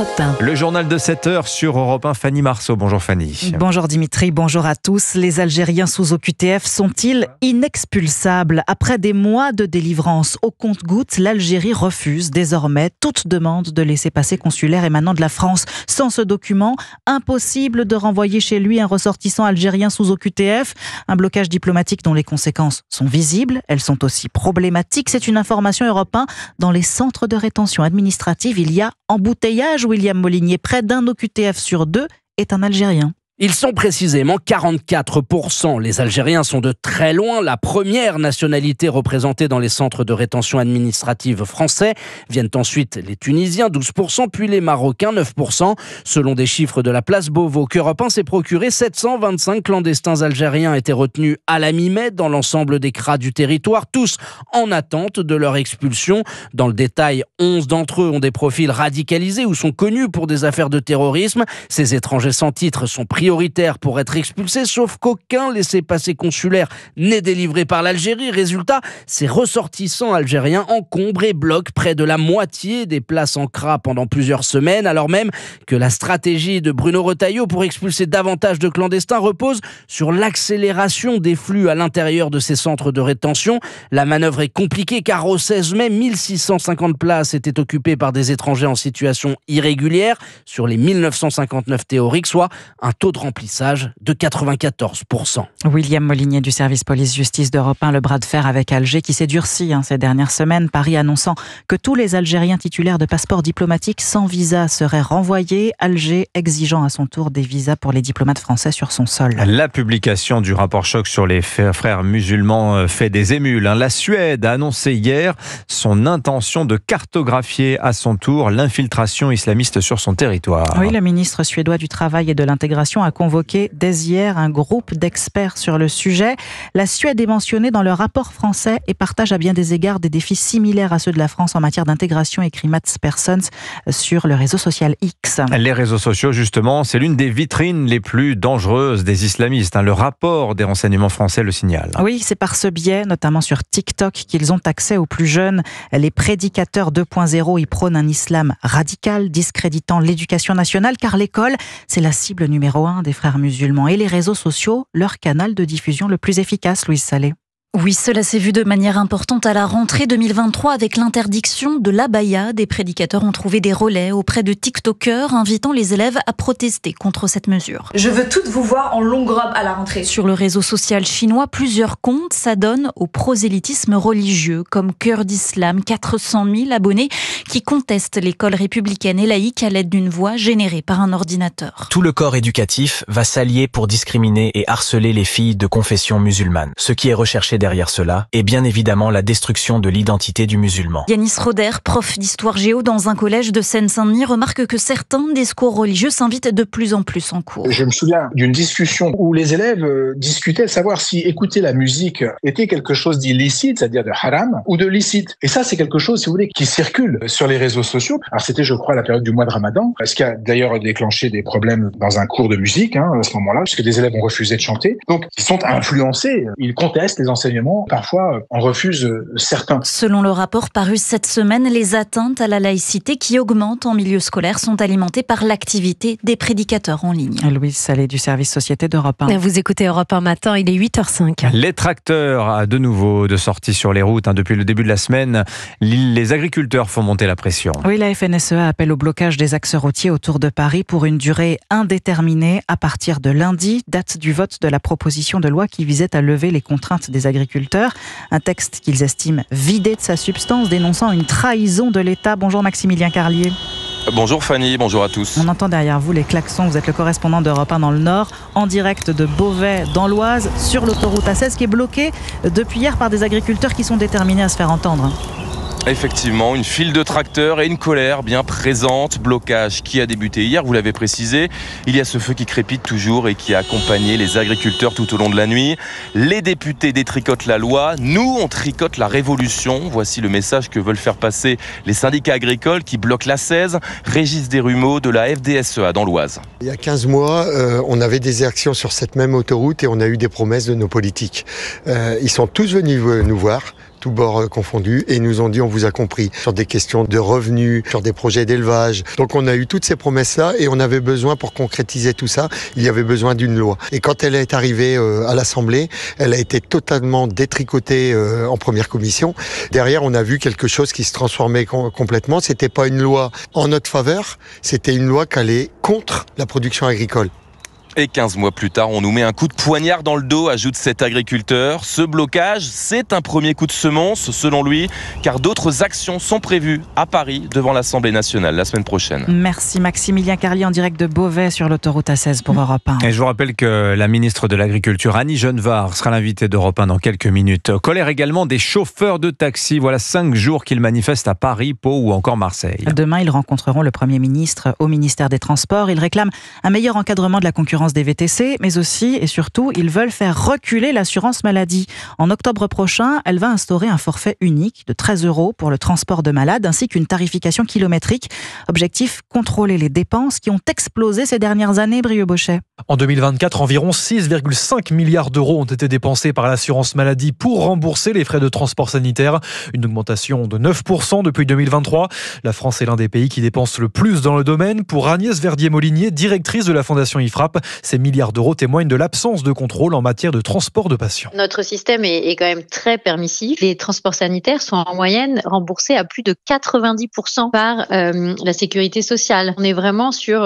Europe 1. Le journal de 7h sur Europe 1, Fanny Marceau. Bonjour Fanny. Bonjour Dimitri, bonjour à tous. Les Algériens sous OQTF sont-ils inexpulsables ? Après des mois de délivrance au compte-gouttes, l'Algérie refuse désormais toute demande de laissez-passer consulaire émanant de la France. Sans ce document, impossible de renvoyer chez lui un ressortissant algérien sous OQTF. Un blocage diplomatique dont les conséquences sont visibles, elles sont aussi problématiques. C'est une information Europe 1. Dans les centres de rétention administrative, il y a embouteillage, William Molinier. Près d'un OQTF sur deux est un Algérien. Ils sont précisément 44%. Les Algériens sont de très loin la première nationalité représentée dans les centres de rétention administrative français. Viennent ensuite les Tunisiens, 12%, puis les Marocains, 9%. Selon des chiffres de la place Beauvau, qu'Europe 1 s'est procuré, 725 clandestins algériens étaient retenus à la mi-mai dans l'ensemble des CRA du territoire, tous en attente de leur expulsion. Dans le détail, 11 d'entre eux ont des profils radicalisés ou sont connus pour des affaires de terrorisme. Ces étrangers sans titre sont prioritaires pour être expulsés, sauf qu'aucun laissez-passer consulaire n'est délivré par l'Algérie. Résultat, ces ressortissants algériens encombrent et bloquent près de la moitié des places en CRA pendant plusieurs semaines, alors même que la stratégie de Bruno Retailleau pour expulser davantage de clandestins repose sur l'accélération des flux à l'intérieur de ces centres de rétention. La manœuvre est compliquée car au 16 mai, 1650 places étaient occupées par des étrangers en situation irrégulière sur les 1959 théoriques, soit un taux de remplissage de 94%. William Molinier du service police-justice d'Europe 1, le bras de fer avec Alger qui s'est durci ces dernières semaines. Paris annonçant que tous les Algériens titulaires de passeports diplomatiques sans visa seraient renvoyés. Alger exigeant à son tour des visas pour les diplomates français sur son sol. La publication du rapport choc sur les frères musulmans fait des émules. La Suède a annoncé hier son intention de cartographier à son tour l'infiltration islamiste sur son territoire. Oui, le ministre suédois du Travail et de l'Intégration a convoqué dès hier un groupe d'experts sur le sujet. La Suède est mentionnée dans le rapport français et partage à bien des égards des défis similaires à ceux de la France en matière d'intégration, écrit Mats Persson sur le réseau social X. Les réseaux sociaux, justement, c'est l'une des vitrines les plus dangereuses des islamistes. Le rapport des renseignements français le signale. Oui, c'est par ce biais, notamment sur TikTok, qu'ils ont accès aux plus jeunes. Les prédicateurs 2.0 y prônent un islam radical, discréditant l'éducation nationale, car l'école, c'est la cible numéro 1 des frères musulmans. Et les réseaux sociaux, leur canal de diffusion le plus efficace, Louise Salé. Oui, cela s'est vu de manière importante à la rentrée 2023 avec l'interdiction de l'abaya. Des prédicateurs ont trouvé des relais auprès de TikTokers invitant les élèves à protester contre cette mesure. Je veux toutes vous voir en longue robe à la rentrée. Sur le réseau social chinois, plusieurs comptes s'adonnent au prosélytisme religieux, comme Cœur d'Islam, 400 000 abonnés qui contestent l'école républicaine et laïque à l'aide d'une voix générée par un ordinateur. Tout le corps éducatif va s'allier pour discriminer et harceler les filles de confession musulmane. Ce qui est recherché derrière cela est bien évidemment la destruction de l'identité du musulman. Yanis Roder, prof d'histoire géo dans un collège de Seine-Saint-Denis, remarque que certains discours religieux s'invitent de plus en plus en cours. Je me souviens d'une discussion où les élèves discutaient de savoir si écouter la musique était quelque chose d'illicite, c'est-à-dire de haram, ou de licite. Et ça, c'est quelque chose, si vous voulez, qui circule sur les réseaux sociaux. Alors c'était, je crois, la période du mois de Ramadan, ce qui a d'ailleurs déclenché des problèmes dans un cours de musique à ce moment-là, puisque des élèves ont refusé de chanter. Donc, ils sont influencés, ils contestent les enseignements, parfois en refusent certains. Selon le rapport paru cette semaine, les atteintes à la laïcité qui augmentent en milieu scolaire sont alimentées par l'activité des prédicateurs en ligne. Louise Salé du service société d'Europe 1. Vous écoutez Europe 1 matin, il est 8h05. Les tracteurs de nouveau de sortie sur les routes. Depuis le début de la semaine, les agriculteurs font monter la pression. Oui, la FNSEA appelle au blocage des axes routiers autour de Paris pour une durée indéterminée à partir de lundi, date du vote de la proposition de loi qui visait à lever les contraintes des agriculteurs. Un texte qu'ils estiment vidé de sa substance, dénonçant une trahison de l'État. Bonjour Maximilien Carlier. Bonjour Fanny, bonjour à tous. On entend derrière vous les klaxons, vous êtes le correspondant d'Europe 1 dans le Nord, en direct de Beauvais dans l'Oise, sur l'autoroute A16 qui est bloquée depuis hier par des agriculteurs qui sont déterminés à se faire entendre. Effectivement, une file de tracteurs et une colère bien présente. Blocage qui a débuté hier, vous l'avez précisé. Il y a ce feu qui crépite toujours et qui a accompagné les agriculteurs tout au long de la nuit. Les députés détricotent la loi, nous on tricote la révolution. Voici le message que veulent faire passer les syndicats agricoles qui bloquent l'A16. Régis Desrumeaux de la FDSEA dans l'Oise. Il y a 15 mois, on avait des actions sur cette même autoroute et on a eu des promesses de nos politiques. Ils sont tous venus nous voir. tous bords confondus, et ils nous ont dit on vous a compris sur des questions de revenus, sur des projets d'élevage. Donc on a eu toutes ces promesses-là et on avait besoin, pour concrétiser tout ça, il y avait besoin d'une loi. Et quand elle est arrivée à l'Assemblée, elle a été totalement détricotée en première commission. Derrière, on a vu quelque chose qui se transformait complètement. C'était pas une loi en notre faveur, c'était une loi qui allait contre la production agricole. Et 15 mois plus tard, on nous met un coup de poignard dans le dos, ajoute cet agriculteur. Ce blocage, c'est un premier coup de semonce, selon lui, car d'autres actions sont prévues à Paris, devant l'Assemblée nationale, la semaine prochaine. Merci Maximilien Carlier en direct de Beauvais sur l'autoroute A16 pour Europe 1. Et je vous rappelle que la ministre de l'Agriculture, Annie Genevard, sera l'invitée d'Europe 1 dans quelques minutes. Colère également des chauffeurs de taxi. Voilà 5 jours qu'ils manifestent à Paris, Pau ou encore Marseille. Demain, ils rencontreront le Premier ministre au ministère des Transports. Ils réclament un meilleur encadrement de la concurrence des VTC, mais aussi et surtout, ils veulent faire reculer l'assurance maladie. En octobre prochain, elle va instaurer un forfait unique de 13 € pour le transport de malades, ainsi qu'une tarification kilométrique. Objectif, contrôler les dépenses qui ont explosé ces dernières années, Brieux Bochet. En 2024, environ 6,5 milliards d'euros ont été dépensés par l'assurance maladie pour rembourser les frais de transport sanitaire. Une augmentation de 9% depuis 2023. La France est l'un des pays qui dépense le plus dans le domaine. Pour Agnès Verdier-Molinier, directrice de la Fondation IFRAP, ces milliards d'euros témoignent de l'absence de contrôle en matière de transport de patients. Notre système est quand même très permissif. Les transports sanitaires sont en moyenne remboursés à plus de 90% par la sécurité sociale. On est vraiment sur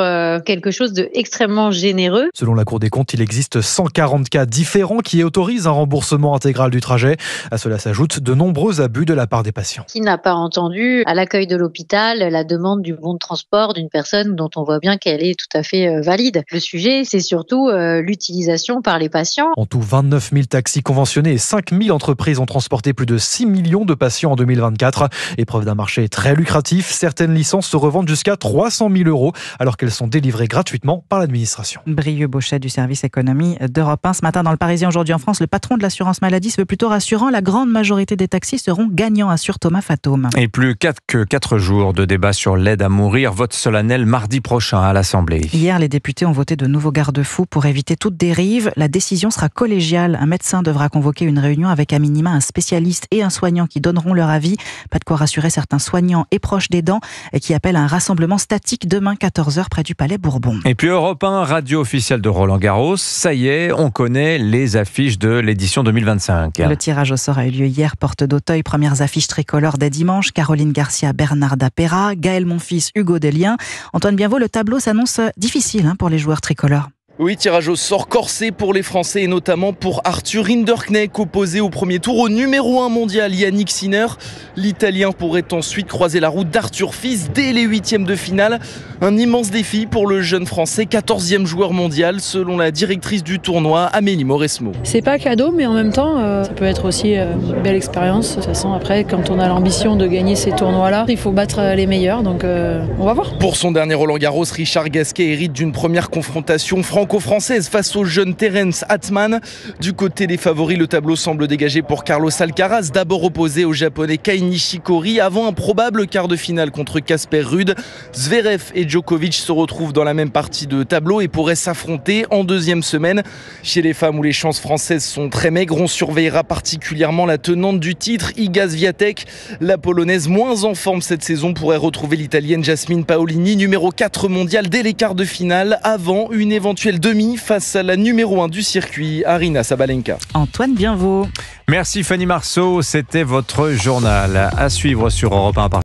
quelque chose d'extrêmement généreux. Selon la Cour des comptes, il existe 140 cas différents qui autorisent un remboursement intégral du trajet. À cela s'ajoutent de nombreux abus de la part des patients. Qui n'a pas entendu à l'accueil de l'hôpital la demande du bon de transport d'une personne dont on voit bien qu'elle est tout à fait valide. Le sujet, c'est surtout l'utilisation par les patients. En tout, 29 000 taxis conventionnés et 5 000 entreprises ont transporté plus de 6 millions de patients en 2024. Épreuve d'un marché très lucratif, certaines licences se revendent jusqu'à 300 000 € alors qu'elles sont délivrées gratuitement par l'administration. Brieux Bochet du service économie d'Europe 1. Ce matin dans le Parisien, aujourd'hui en France, le patron de l'assurance maladie se veut plutôt rassurant. La grande majorité des taxis seront gagnants, assure Thomas Fatome. Et plus que 4 jours de débat sur l'aide à mourir. Vote solennel mardi prochain à l'Assemblée. Hier, les députés ont voté de nouveaux garde-fous pour éviter toute dérive. La décision sera collégiale. Un médecin devra convoquer une réunion avec à minima un spécialiste et un soignant qui donneront leur avis. Pas de quoi rassurer certains soignants et proches d'aidants qui appellent à un rassemblement statique demain 14h près du Palais Bourbon. Et puis Europe 1, radio officielle de Roland Garros. Ça y est, on connaît les affiches de l'édition 2025. Le tirage au sort a eu lieu hier, porte d'Auteuil. Premières affiches tricolores dès dimanche. Caroline Garcia, Bernarda Pera, Gaël Monfils, Hugo Delien. Antoine Bienvaux, le tableau s'annonce difficile pour les joueurs tricolores. Oui, tirage au sort corsé pour les Français et notamment pour Arthur Rinderknecht, opposé au premier tour au numéro 1 mondial Yannick Sinner. L'Italien pourrait ensuite croiser la route d'Arthur Fils dès les 8e de finale. Un immense défi pour le jeune Français, 14e joueur mondial selon la directrice du tournoi, Amélie Mauresmo. C'est pas cadeau, mais en même temps, ça peut être aussi une belle expérience. De toute façon, après, quand on a l'ambition de gagner ces tournois-là, il faut battre les meilleurs, donc on va voir. Pour son dernier Roland Garros, Richard Gasquet hérite d'une première confrontation franco-française face au jeune Terence Atman. Du côté des favoris, le tableau semble dégagé pour Carlos Alcaraz, d'abord opposé au japonais Kei Nishikori, avant un probable quart de finale contre Casper Ruud. Zverev et Djokovic se retrouvent dans la même partie de tableau et pourraient s'affronter en deuxième semaine. Chez les femmes où les chances françaises sont très maigres, on surveillera particulièrement la tenante du titre, Iga Swiatek. La polonaise moins en forme cette saison pourrait retrouver l'italienne Jasmine Paolini, numéro 4 mondial dès les quarts de finale, avant une éventuelle demi face à la numéro 1 du circuit, Aryna Sabalenka. Antoine Bienvaux. Merci Fanny Marceau, c'était votre journal à suivre sur Europe 1.